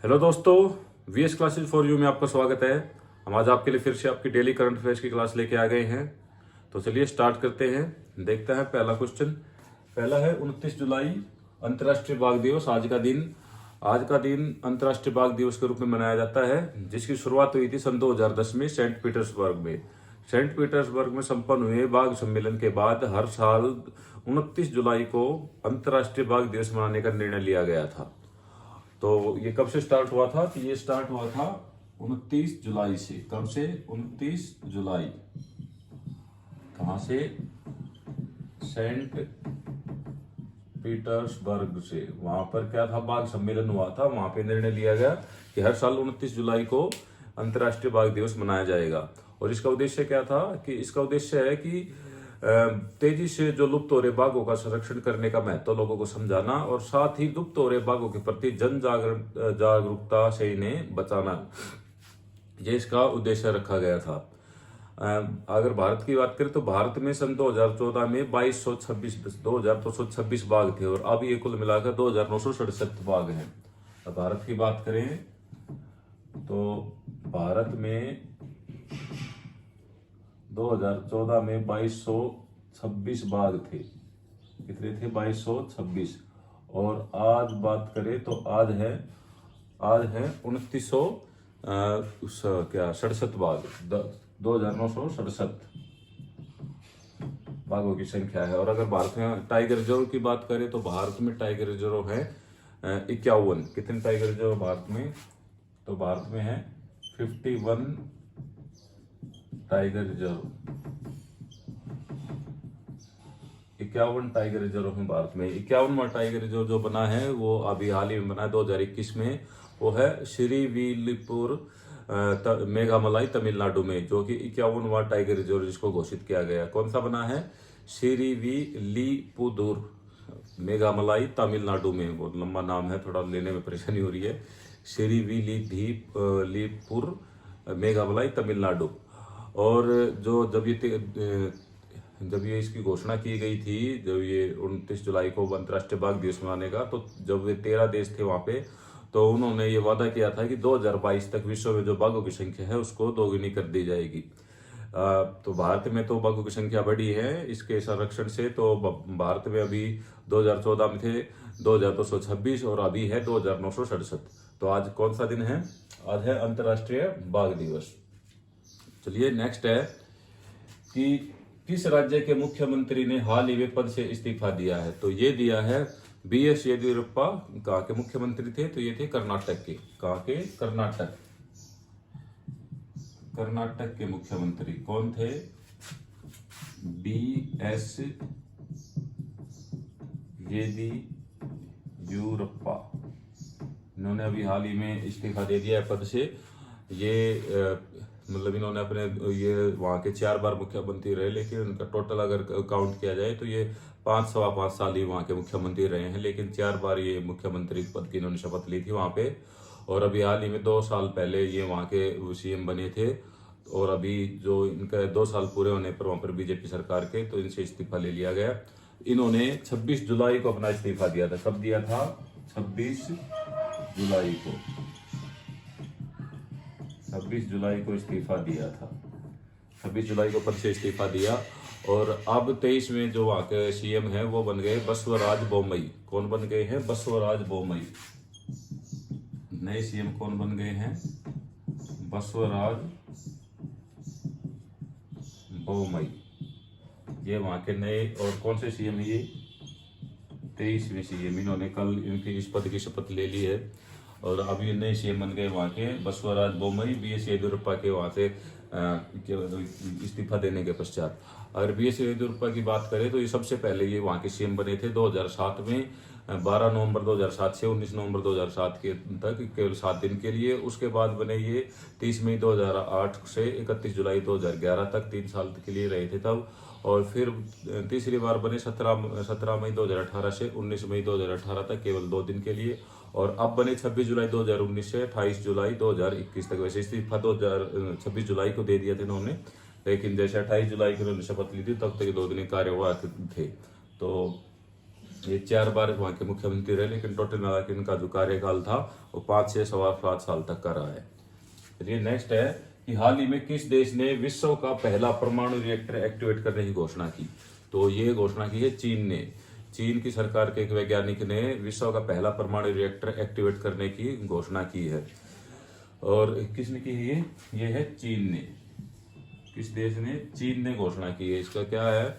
Hello दोस्तों, VS classes for you में आपका स्वागत है। हम आज आपके लिए फिर से आपकी डेली करंट अफेयर्स की क्लास लेके आ गए हैं। तो चलिए स्टार्ट करते हैं। देखते हैं पहला क्वेश्चन। पहला है 29 जुलाई अंतर्राष्ट्रीय बाघ दिवस। आज का दिन अंतर्राष्ट्रीय बाघ दिवस के रूप में मनाया जाता है, जिसकी शुरुआत हुई थी सन 2010 में सेंट पीटर्सबर्ग में। सेंट पीटर्सबर्ग में संपन्न हुए बाघ सम्मेलन के बाद हर साल 29 जुलाई को अंतर्राष्ट्रीय बाघ दिवस मनाने का निर्णय लिया गया था। तो ये कब से स्टार्ट हुआ था? तो ये स्टार्ट हुआ था 29 जुलाई से। कब से? 29 जुलाई। कहां से? सेंट पीटर्सबर्ग से। वहां पर क्या था? बाघ सम्मेलन हुआ था। वहां पे निर्णय लिया गया कि हर साल 29 जुलाई को अंतर्राष्ट्रीय बाघ दिवस मनाया जाएगा। और इसका उद्देश्य क्या था? कि इसका उद्देश्य है कि तेजी से जो लुप्त हो रहे बाघों का संरक्षण करने का महत्व लोगों को समझाना, और साथ ही लुप्त हो रहे बाघों के प्रति जन जागरूकता से इन्हें बचाना, ये इसका उद्देश्य रखा गया था। अगर भारत की बात करें तो भारत में सन 2014 में 2226 बाघ थे, और अब ये कुल मिलाकर 2967 बाघ हैं। अब भारत की बात करें तो भारत में 2014 में 2226 बाघ थे। कितने थे? 2226। और आज बात करें तो आज है 2967 बाघ। 2967 बाघों की संख्या है। और अगर भारत में टाइगर रिजर्व की बात करें तो भारत में टाइगर रिजर्व है 51। कितने टाइगर रिजर्व भारत में? तो भारत में है 51 टाइगर रिजर्व। 51 टाइगर रिजर्व है भारत में। 51वां टाइगर रिजर्व जो बना है वो अभी हाल ही में बना है 2021 में। वो है श्रीविल्लिपुर मेघामलाई तमिलनाडु में, जो कि 51वां टाइगर रिजर्व जिसको घोषित किया गया। कौन सा बना है? श्रीविल्लिपुतूर मेघामलाई तमिलनाडु में। बहुत लंबा नाम है, थोड़ा लेने में परेशानी हो रही है। श्रीविल्लिपुर मेघामलाई तमिलनाडु। और जब ये इसकी घोषणा की गई थी, जब ये 29 जुलाई को अंतर्राष्ट्रीय बाघ दिवस मनाने का, तो जब वे 13 देश थे वहां पे, तो उन्होंने ये वादा किया था कि 2022 तक विश्व में जो बाघों की संख्या है उसको दोगुनी कर दी जाएगी। तो भारत में तो बाघों की संख्या बढ़ी है इसके संरक्षण से। तो भारत में अभी 2014 में थे 2226 और अभी है 2967। तो आज कौन सा दिन है? आज है अंतर्राष्ट्रीय बाघ दिवस। चलिए नेक्स्ट है कि किस राज्य के मुख्यमंत्री ने हाल ही में पद से इस्तीफा दिया है? तो ये दिया है बीएस येदियुरप्पा। कहाँ के मुख्यमंत्री थे? तो ये थे कर्नाटक के। कहाँ के? कर्नाटक के मुख्यमंत्री कौन थे? बीएस येदियुरप्पा। इन्होंने अभी हाल ही में इस्तीफा दे दिया है पद से। ये मतलब इन्होंने अपने ये वहाँ के 4 बार मुख्यमंत्री रहे, लेकिन उनका टोटल अगर काउंट किया जाए तो ये 5 साल ही वहाँ के मुख्यमंत्री रहे हैं, लेकिन 4 बार ये मुख्यमंत्री पद की इन्होंने शपथ ली थी वहाँ पे। और अभी हाल ही में 2 साल पहले ये वहाँ के सीएम बने थे। और अभी जो इनका 2 साल पूरे होने पर वहाँ पर बीजेपी सरकार के, तो इनसे इस्तीफा ले लिया गया। इन्होंने 26 जुलाई को अपना इस्तीफा दिया था। कब दिया था? 26 जुलाई को। 26 जुलाई को इस्तीफा दिया था। 26 जुलाई को पद से इस्तीफा दिया। और अब 23 में जो वहाँ के सीएम हैं वो बन गए बसवराज बोम्मई। कौन बन गए हैं? बसवराज बोम्मई। नए सीएम कौन बन गए हैं? बसवराज बोम्मई। ये वहाँ के नए। और कौन से सीएम है ये? 23वें सीएम। इन्होंने कल इनकी इस पद की शपथ ले ली है। और अभी नए सीएम बन गए वहाँ के बसवराज बोम्मई, बीएस येदियुरप्पा के वहाँ से इस्तीफा देने के पश्चात। अगर बीएस येदियुरप्पा की बात करें तो ये सबसे पहले ये वहाँ के सीएम बने थे 2007 में। 12 नवंबर 2007 से 19 नवंबर 2007 के तक, केवल 7 दिन के लिए। उसके बाद बने ये 30 मई 2008 से 31 जुलाई 2011 तक, 3 साल के लिए रहे थे तब। और फिर तीसरी बार बने 17 मई 2018 से 19 मई 2018 तक, केवल 2 दिन के लिए। और अब बने 26 जुलाई 2019 से 28 जुलाई 2021 तक। वैसे इस्तीफा 26 जुलाई को दे दिया था इन्होंने, लेकिन जैसे 28 जुलाई को उन्होंने शपथ ली थी तब तक 2 दिन कार्यवाहक थे। तो ये 4 बार वहाँ के मुख्यमंत्री रहे, लेकिन टोटल मिला के इनका जो कार्यकाल था वो 5 से 7 साल तक का रहा है। चलिए नेक्स्ट है कि हाल ही में किस देश ने विश्व का पहला परमाणु रिएक्टर एक्टिवेट करने की घोषणा की। तो ये घोषणा की है चीन ने। चीन की सरकार के एक वैज्ञानिक ने विश्व का पहला परमाणु रिएक्टर एक्टिवेट करने की घोषणा की है। और किसने की है ये है चीन ने। किस देश ने? चीन ने घोषणा की है। इसका क्या है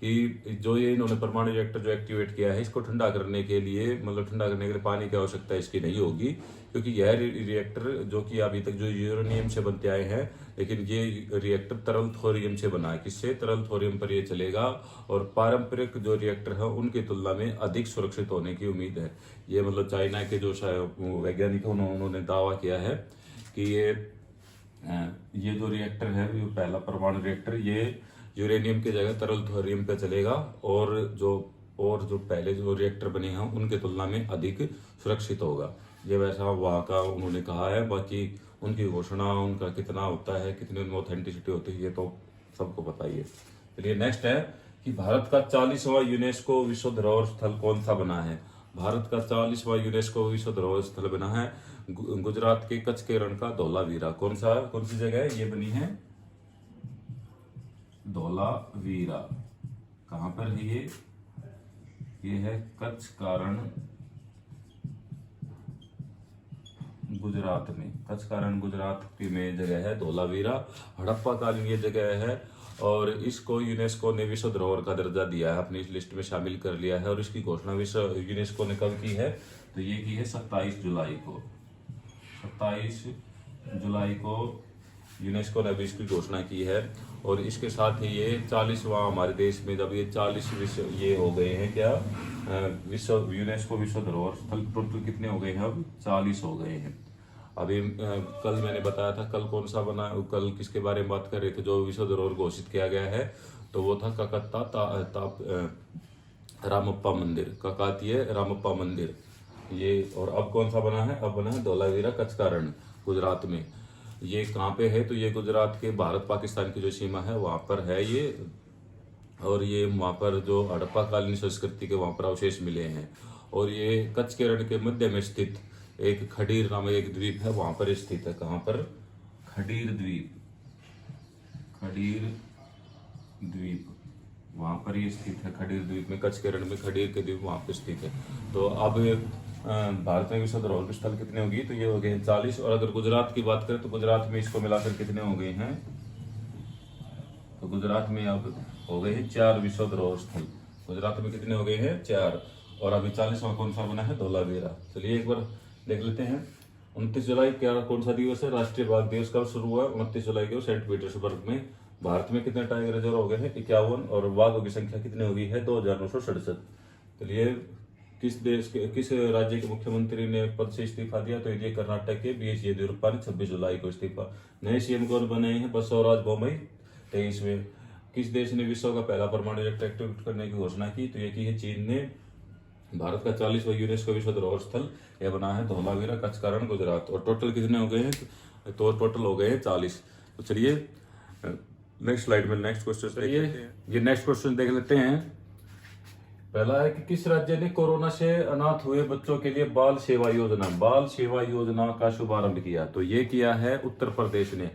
कि जो ये इन्होंने परमाणु रिएक्टर जो एक्टिवेट किया है, इसको ठंडा करने के लिए, मतलब ठंडा करने के लिए पानी की आवश्यकता इसकी नहीं होगी, क्योंकि यह रिएक्टर जो कि अभी तक जो यूरेनियम से बनते आए हैं, लेकिन ये रिएक्टर तरल थोरियम से बना है। किससे? तरल थोरियम पर ये चलेगा और पारंपरिक जो रिएक्टर है उनकी तुलना में अधिक सुरक्षित होने की उम्मीद है। ये मतलब चाइना के जो वैज्ञानिक उन्होंने दावा किया है कि ये जो रिएक्टर है, ये पहला परमाणु रिएक्टर, ये यूरेनियम की जगह तरल थोरियम पे चलेगा और जो पहले जो रिएक्टर बने हैं उनके तुलना में अधिक सुरक्षित होगा। ये वैसा वहाँ का उन्होंने कहा है। बाकी उनकी घोषणा, उनका कितना होता है, कितनी उनमें ऑथेंटिसिटी होती है, ये तो सबको पता ही है। चलिए नेक्स्ट है कि भारत का 40वां यूनेस्को विश्व धरोहर स्थल कौन सा बना है। भारत का 40वां यूनेस्को विश्व धरोहर स्थल बना है गुजरात के कच्छ के रण का धोलावीरा। कौन सी जगह है? ये बनी है धोलावीरा। कहाँ पर है ये है कच्छ का रण, गुजरात में। कच्छ का रण गुजरात की में जगह है धोलावीरा। हड़प्पा कालीन ये जगह है और इसको यूनेस्को ने विश्व धरोहर का दर्जा दिया है, अपनी इस लिस्ट में शामिल कर लिया है। और इसकी घोषणा विश्व यूनेस्को ने कब की है? तो ये की है 27 जुलाई को। 27 जुलाई को यूनेस्को ने अभी इसकी घोषणा की है। और इसके साथ ही ये 40वां हमारे देश में, जब ये 40 विश्व ये हो गए हैं क्या, विश्व यूनेस्को विश्व धरोहर स्थल टोटल कितने हो गए हैं? अब 40 हो गए हैं। अभी कल मैंने बताया था, कल कौन सा बना, कल किसके बारे में बात कर रहे थे जो विश्व धरोहर घोषित किया गया है, तो वो था कलकत्ता रामप्पा मंदिर, काकतीय रामप्पा मंदिर ये। और अब कौन सा बना है? अब बना है धोलावीरा कच्छ का रण गुजरात में। ये कहाँ पे है? तो ये गुजरात के भारत पाकिस्तान की जो सीमा है वहां पर है ये। और ये वहां पर जो हड़प्पा कालीन संस्कृति के वहां पर अवशेष मिले हैं। और ये कच्छ के रण के मध्य में स्थित एक खडीर नामक एक द्वीप है, वहां पर स्थित है। कहाँ पर? खडीर द्वीप। खडीर द्वीप वहां पर ये स्थित है, खडीर द्वीप में, कच्छ के रण में खडीर के द्वीप वहां पर स्थित है। तो अब भारत में विश्व धरोहर स्थल कितने होगी? तो ये हो गए 40। और अगर गुजरात की बात करें तो गुजरात में इसको मिलाकर कितने हो गए हैं? तो गुजरात में अब हो गए हैं 4 विश्व धरोहर स्थल। गुजरात में कितने हो गए हैं? 4। और अभी 40वां कौन सा बना है? धोलावीरा। चलिए एक बार देख लेते हैं। 29 जुलाई क्या कौन सा दिवस है? राष्ट्रीय बाघ दिवस कब शुरू हुआ? 29 जुलाई को सेंट पीटर्सबर्ग में। भारत में कितने टाइगर रिजर्व हो गए हैं? 51। और बाघों की संख्या कितनी हो गई है? 2967। चलिए किस राज्य के मुख्यमंत्री ने पद से इस्तीफा दिया? तो ये कर्नाटक के बीएस येदियुरप्पा ने 26 जुलाई को इस्तीफा। नए सीएम कौन बने हैं? बसवराज बोम्मई 23वें। किस देश ने विश्व का पहला परमाणु रिएक्टर एक्टिवेट करने की घोषणा की? तो ये की है चीन ने। भारत का 40वां यूनेस्को विश्व धरोहर स्थल यह बना है धोलावीरा कच्छ का रण गुजरात। और टोटल कितने हो गए हैं? तो टोटल हो गए हैं 40। तो चलिए नेक्स्ट स्लाइड में नेक्स्ट क्वेश्चन ये नेक्स्ट क्वेश्चन देख लेते हैं। पहला है कि किस राज्य ने कोरोना से अनाथ हुए बच्चों के लिए बाल सेवा योजना का शुभारंभ किया? तो ये किया है उत्तर प्रदेश ने।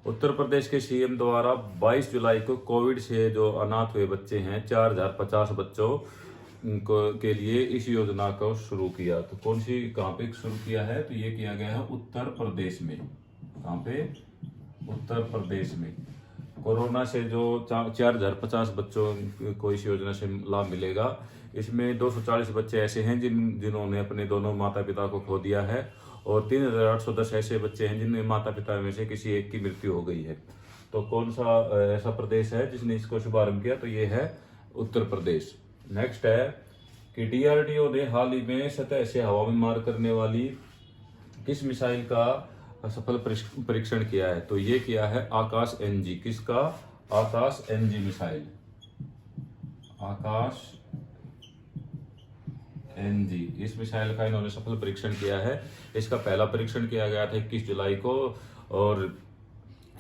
उत्तर प्रदेश के सीएम द्वारा 22 जुलाई को कोविड से जो अनाथ हुए बच्चे हैं 4050 बच्चों के लिए इस योजना को शुरू किया। तो कहाँ पे शुरू किया है? तो ये किया गया है उत्तर प्रदेश में। कहाँ पे? उत्तर प्रदेश में। कोरोना से जो 4050 बच्चों को इस योजना से लाभ मिलेगा। इसमें 240 बच्चे ऐसे हैं जिन्होंने अपने दोनों माता पिता को खो दिया है और 3810 ऐसे बच्चे हैं जिनमें माता पिता में से किसी एक की मृत्यु हो गई है। तो कौन सा ऐसा प्रदेश है जिसने इसको शुभारंभ किया? तो ये है उत्तर प्रदेश। नेक्स्ट है कि डीआरडीओ ने हाल ही में सतह से हवा में मार करने वाली किस मिसाइल का सफल परीक्षण किया है? तो ये किया है आकाश एनजी। किसका? आकाश एनजी मिसाइल। आकाश एनजी इस मिसाइल का इन्होंने सफल परीक्षण किया है। इसका पहला परीक्षण किया गया था 21 जुलाई को। और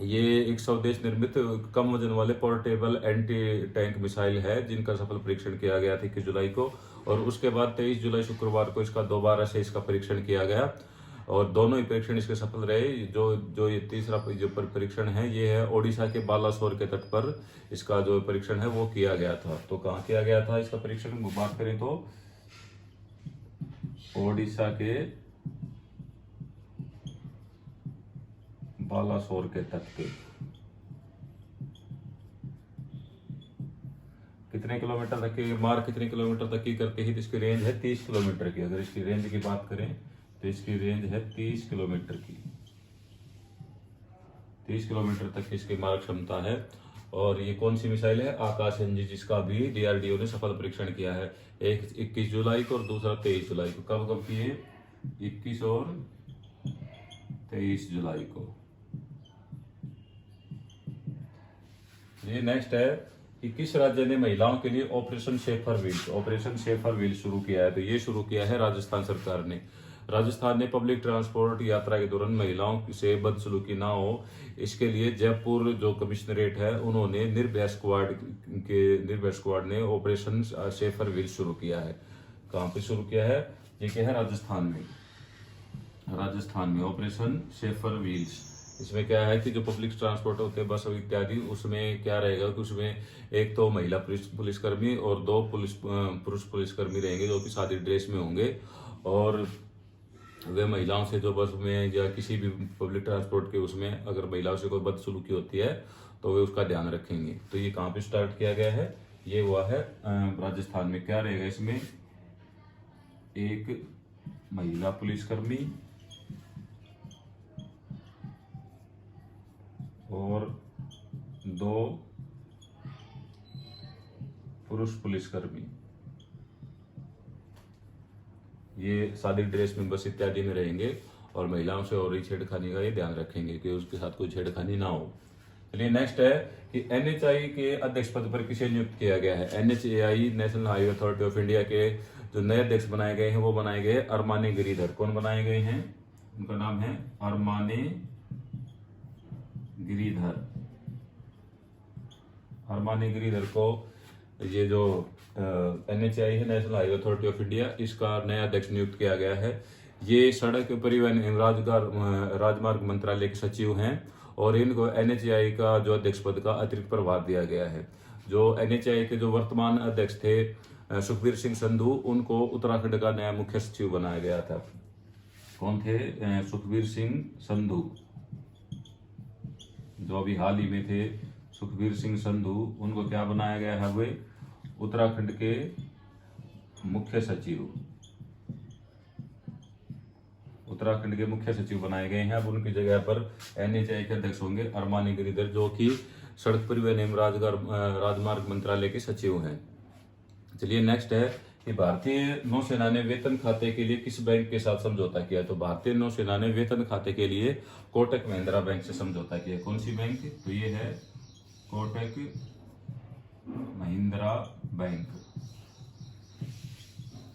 ये एक स्वदेश निर्मित कम वजन वाले पोर्टेबल एंटी टैंक मिसाइल है जिनका सफल परीक्षण किया गया था 21 जुलाई को। और उसके बाद 23 जुलाई शुक्रवार को इसका दोबारा से इसका परीक्षण किया गया और दोनों ही परीक्षण इसके सफल रहे। जो ये तीसरा जो परीक्षण है ये है ओडिशा के बालासोर के तट पर इसका जो परीक्षण है वो किया गया था। तो कहाँ किया गया था इसका परीक्षण बात करें तो ओडिशा के बालासोर के तट पे। कितने किलोमीटर तक की मार कितने किलोमीटर तक की करती है? तो इसकी रेंज है 30 किलोमीटर की। अगर इसकी रेंज की बात करें तो इसकी रेंज है 30 किलोमीटर की। 30 किलोमीटर तक की इसकी मार क्षमता है। और ये कौन सी मिसाइल है? आकाश एनजी, जिसका भी डीआरडीओ ने सफल परीक्षण किया है। एक 21 जुलाई को और दूसरा 23 जुलाई को। कब कब किए? 21 और 23 जुलाई को। ये नेक्स्ट है कि किस राज्य ने महिलाओं के लिए ऑपरेशन सेफर व्हील शुरू किया है? तो ये शुरू किया है राजस्थान सरकार ने। राजस्थान ने पब्लिक ट्रांसपोर्ट यात्रा के दौरान महिलाओं से बदसलूकी ना हो, इसके लिए जयपुर जो कमिश्नरेट है उन्होंने निर्भया स्क्वाड ने ऑपरेशन सेफर व्हील शुरू किया है। कहाँ पे शुरू किया है? ये क्या है? राजस्थान में ऑपरेशन सेफर व्हील्स। इसमें क्या है कि जो पब्लिक ट्रांसपोर्ट होते हैं बस इत्यादि, उसमें क्या रहेगा कि उसमें एक तो महिला पुलिसकर्मी और 2 पुरुष पुलिसकर्मी रहेंगे जो कि सादी ड्रेस में होंगे और वे महिलाओं से जो बस में या किसी भी पब्लिक ट्रांसपोर्ट के उसमें अगर महिलाओं से कोई बदसलूकी होती है तो वे उसका ध्यान रखेंगे। तो ये कहाँ पे स्टार्ट किया गया है? ये हुआ है राजस्थान में। क्या रहेगा इसमें? एक महिला पुलिसकर्मी और 2 पुरुष पुलिसकर्मी। ये सादी ड्रेस में बस इत्यादि में रहेंगे और महिलाओं से हो रही छेड़खानी का ये ध्यान रखेंगे कि उसके साथ कोई छेड़खानी ना हो। चलिए नेक्स्ट है कि एनएचआई के अध्यक्ष पद पर किसे नियुक्त किया गया है? NHAI national highway authority of India के जो नए अध्यक्ष बनाए गए हैं वो बनाए गए अरमानी गिरिधर। कौन बनाए गए हैं? उनका नाम है अरमानी गिरिधर। अरमानी गिरिधर को ये जो एनएचआई है national highway authority of India, इसका नया अध्यक्ष नियुक्त किया गया है। ये सड़क परिवहन एवं राजमार्ग मंत्रालय के सचिव हैं और इनको एनएचआई का जो अध्यक्ष पद का अतिरिक्त प्रभार दिया गया है। जो एनएचआई के जो वर्तमान अध्यक्ष थे सुखबीर सिंह संधू, उनको उत्तराखंड का नया मुख्य सचिव बनाया गया था। कौन थे? सुखबीर सिंह संधू, जो अभी हाल ही में थे सुखबीर सिंह संधू, उनको क्या बनाया गया है? वे उत्तराखंड के मुख्य सचिव, उत्तराखंड के मुख्य सचिव बनाए गए हैं। अब उनकी जगह पर एनएचआई के अध्यक्ष होंगे अरमानी गिरिधर, जो कि सड़क परिवहन एवं राजमार्ग मंत्रालय के सचिव हैं। चलिए नेक्स्ट है कि भारतीय नौसेना ने वेतन खाते के लिए किस बैंक के साथ समझौता किया? तो भारतीय नौसेना ने वेतन खाते के लिए कोटक महिंद्रा बैंक से समझौता किया। कौन सी बैंक? तो ये है कोटक महिंद्रा बैंक।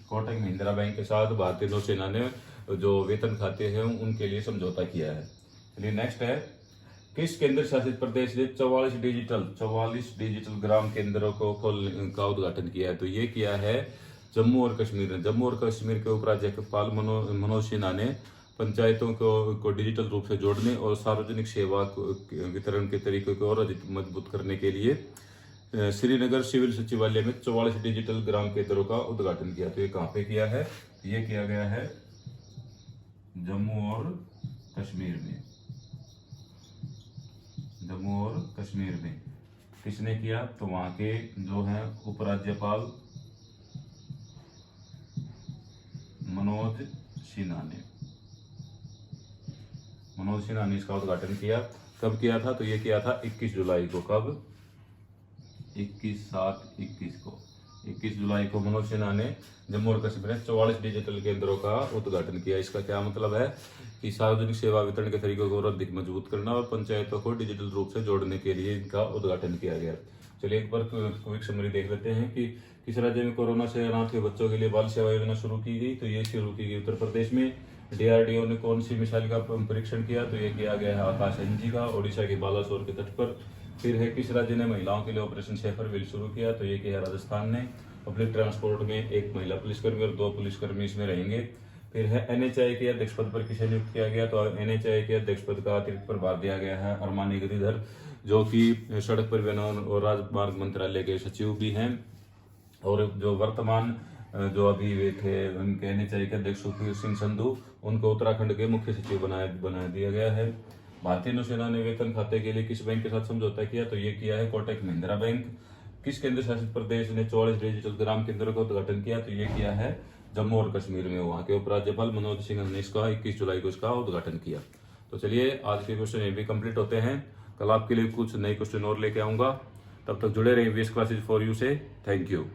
कोटक महिंद्रा बैंक के साथ भारतीय नौसेना ने जो वेतन खाते हैं उनके लिए समझौता किया है। चलिए नेक्स्ट है किस केंद्र शासित प्रदेश ने 44 डिजिटल ग्राम केंद्रों का उद्घाटन किया है? तो ये किया है जम्मू और कश्मीर ने। जम्मू और कश्मीर के उपराज्यपाल मनोज सिन्हा ने पंचायतों को डिजिटल रूप से जोड़ने और सार्वजनिक सेवा वितरण के तरीकों को और अधिक मजबूत करने के लिए श्रीनगर सिविल सचिवालय में 44 डिजिटल ग्राम केंद्रों का उद्घाटन किया। तो ये कहाँ पे किया है? ये किया गया है जम्मू और कश्मीर में। जम्मू और कश्मीर में किसने किया? तो वहां के जो है उपराज्यपाल मनोज सिन्हा ने इसका उद्घाटन किया। कब किया था? तो ये किया था 21 जुलाई को। कब? 21 जुलाई को मनोज सिन्हा ने जम्मू और कश्मीर में 44 डिजिटल केंद्रों का उद्घाटन किया। इसका क्या मतलब है कि सार्वजनिक सेवा वितरण के तरीकों को और अधिक मजबूत करना और पंचायतों को डिजिटल रूप से जोड़ने के लिए इनका उद्घाटन किया गया। चलिए एक बार क्विक समरी देख लेते हैं कि किस राज्य में कोरोना से अनाथ हुए बच्चों के लिए बाल सेवा योजना शुरू की गई? तो ये शुरू की गई उत्तर प्रदेश में। डीआरडीओ ने कौन सी मिसाइल का परीक्षण किया? तो ये किया गया है आकाश एनजी का, ओडिशा के बालासोर के तट पर। फिर है किस राज्य ने महिलाओं के लिए ऑपरेशन सेफर व्हील शुरू किया? तो ये किया राजस्थान ने। पब्लिक ट्रांसपोर्ट में 1 महिला पुलिसकर्मी और 2 पुलिसकर्मी इसमें रहेंगे। फिर है NHAI के अध्यक्ष पद पर किसे नियुक्त किया गया, तो NHAI के अध्यक्ष पद का अतिरिक्त प्रभार दिया गया है अरमानी गिरिधर, जो कि सड़क परिवहन और राजमार्ग मंत्रालय के सचिव भी हैं। और जो वर्तमान जो अभी वे थे उनके NHAI के अध्यक्ष सुखबीर सिंह संधू, उनको उत्तराखंड के मुख्य सचिव बना दिया गया है। भारतीय नौसेना ने वेतन खाते के लिए किस बैंक के साथ समझौता किया, तो ये किया है कोटक महिंद्रा बैंक। किस केंद्र शासित प्रदेश ने 44 डिजिटल ग्राम केंद्रों का उद्घाटन किया, तो ये किया है जम्मू और कश्मीर में। वहां के उपराज्यपाल मनोज सिन्हा ने इसका 21 जुलाई को इसका उद्घाटन किया। तो चलिए आज के क्वेश्चन ये भी कंप्लीट होते हैं। कल आपके लिए कुछ नए क्वेश्चन और लेके आऊंगा। तब तक जुड़े रहिए वीएस क्लासेज फॉर यू से। Thank you.